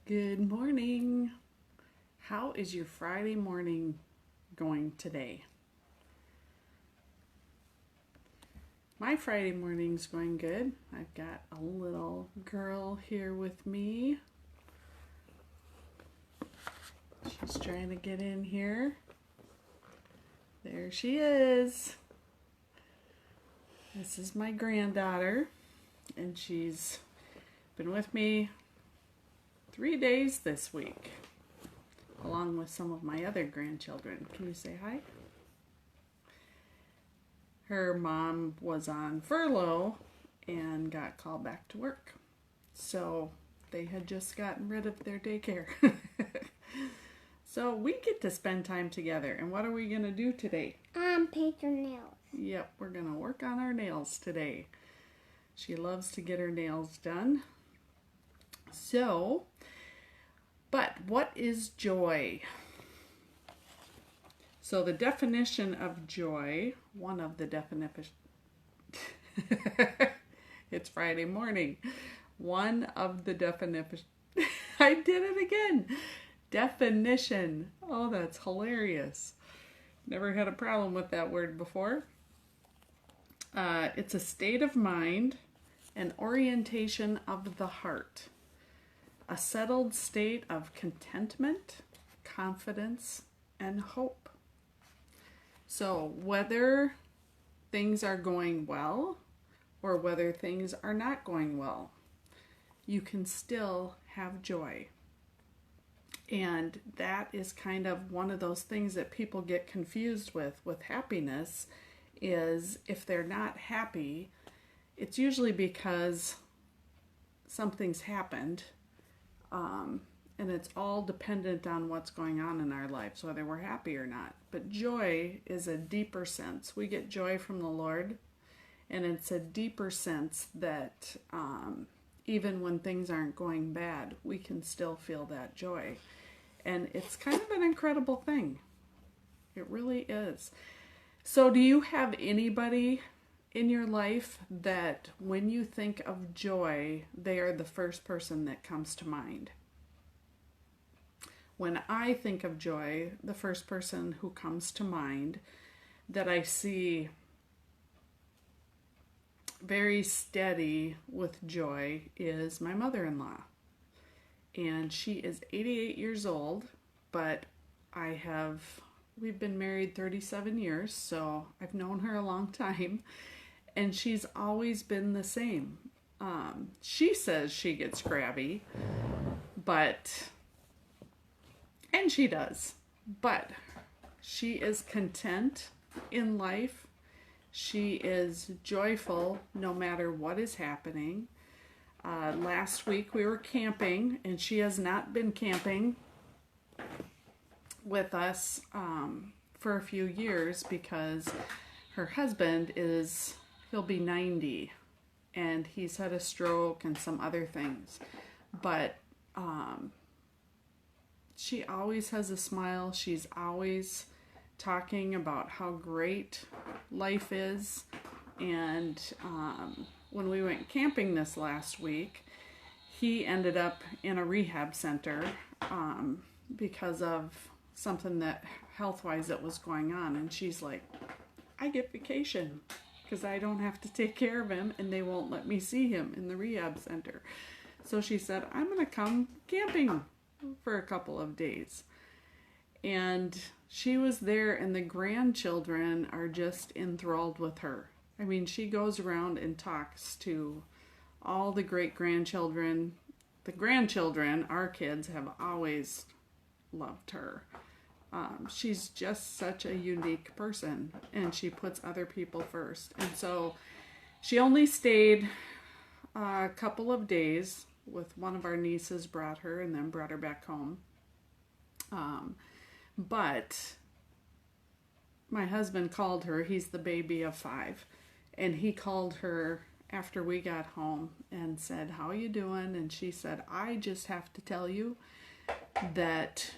Good morning. How is your Friday morning going today? My Friday morning's going good. I've got a little girl here with me. She's trying to get in here. There she is. This is my granddaughter, and she's been with me 3 days this week, along with some of my other grandchildren. Can you say hi? Her mom was on furlough and got called back to work. So they had just gotten rid of their daycare. So we get to spend time together. And what are we going to do today? Paint your nails. Yep, we're going to work on our nails today. She loves to get her nails done. But what is joy? So the definition of joy, one of the definitions, it's Friday morning. One of the definitions, I did it again. Definition. Oh, that's hilarious. Never had a problem with that word before. It's a state of mind, an orientation of the heart, a settled state of contentment, confidence, and hope. So whether things are going well or whether things are not going well, you can still have joy. And that is kind of one of those things that people get confused with happiness, is if they're not happy, it's usually because something's happened, and it's all dependent on what's going on in our lives, whether we're happy or not. But joy is a deeper sense. We get joy from the Lord, and it's a deeper sense that even when things aren't going bad, we can still feel that joy. And it's kind of an incredible thing. It really is. So do you have anybody in your life that when you think of joy, they are the first person that comes to mind? When I think of joy, the first person who comes to mind that I see very steady with joy is my mother-in-law. And she is 88 years old, but we've been married 37 years, so I've known her a long time, and she's always been the same. She says she gets crabby, and she does, but she is content in life. She is joyful no matter what is happening. Last week we were camping, and she has not been camping with us for a few years because her husband he'll be 90, and he's had a stroke and some other things. But she always has a smile. She's always talking about how great life is. And when we went camping this last week, he ended up in a rehab center because of something that health-wise that was going on. And she's like, I get vacation because I don't have to take care of him, and they won't let me see him in the rehab center. So she said, I'm going to come camping for a couple of days. And she was there, and the grandchildren are just enthralled with her. I mean, she goes around and talks to all the great-grandchildren. The grandchildren, our kids, have always loved her. She's just such a unique person, and she puts other people first. And so she only stayed a couple of days. With one of our nieces brought her and then brought her back home. But my husband called her. He's the baby of 5. And he called her after we got home and said, how you doing? And she said, I just have to tell you that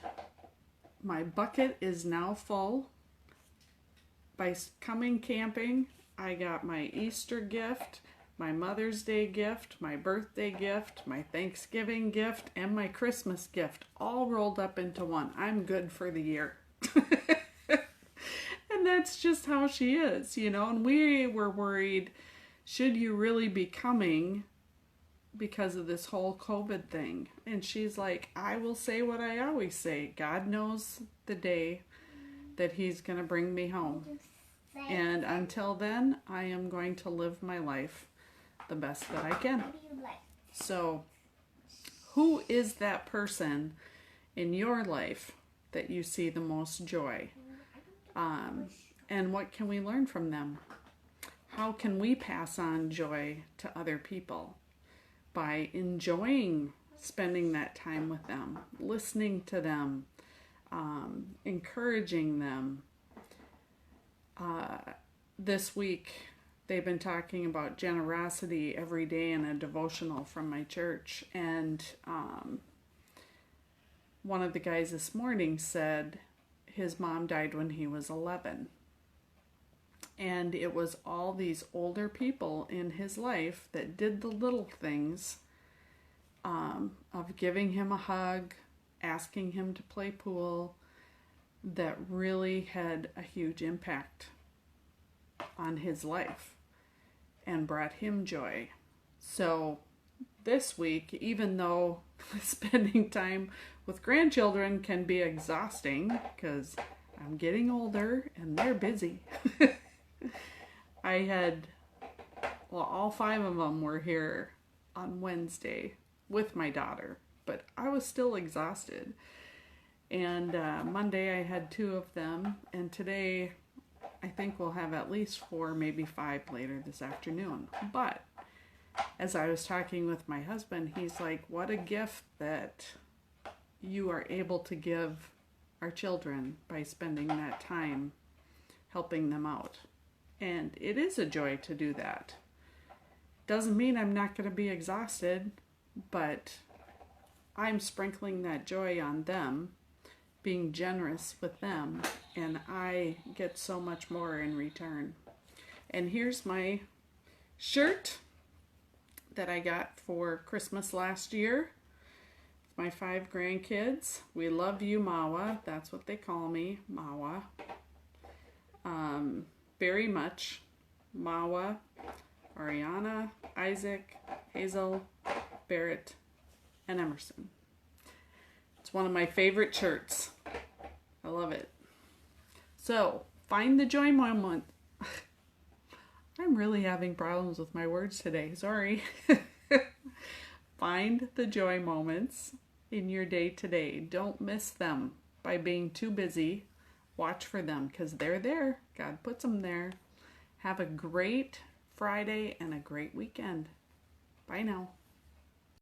my bucket is now full. By coming camping, I got my Easter gift. my Mother's Day gift, my birthday gift, my Thanksgiving gift, and my Christmas gift all rolled up into one. I'm good for the year. And that's just how she is, you know. And we were worried, should you really be coming because of this whole COVID thing? And she's like, I will say what I always say. God knows the day that he's going to bring me home. And until then, I am going to live my life the best that I can. So, who is that person in your life that you see the most joy? And what can we learn from them? How can we pass on joy to other people? By enjoying spending that time with them, listening to them, encouraging them. This week, they've been talking about generosity every day in a devotional from my church. And one of the guys this morning said his mom died when he was 11. And it was all these older people in his life that did the little things of giving him a hug, asking him to play pool, that really had a huge impact on his life and brought him joy. So this week, even though spending time with grandchildren can be exhausting because I'm getting older and they're busy, I had, all 5 of them were here on Wednesday with my daughter, but I was still exhausted. And Monday I had 2 of them, and today I think we'll have at least 4, maybe 5 later this afternoon. But as I was talking with my husband, he's like, what a gift that you are able to give our children by spending that time helping them out. And it is a joy to do that. Doesn't mean I'm not going to be exhausted, but I'm sprinkling that joy on them, being generous with them, and I get so much more in return. And here's my shirt that I got for Christmas last year. My 5 grandkids. We love you, Mawa. That's what they call me, Mawa. Very much. Mawa, Ariana, Isaac, Hazel, Barrett, and Emerson. It's one of my favorite shirts. I love it. So, find the joy moment. I'm really having problems with my words today. Sorry. Find the joy moments in your day today. Don't miss them by being too busy. Watch for them because they're there. God puts them there. Have a great Friday and a great weekend. Bye now.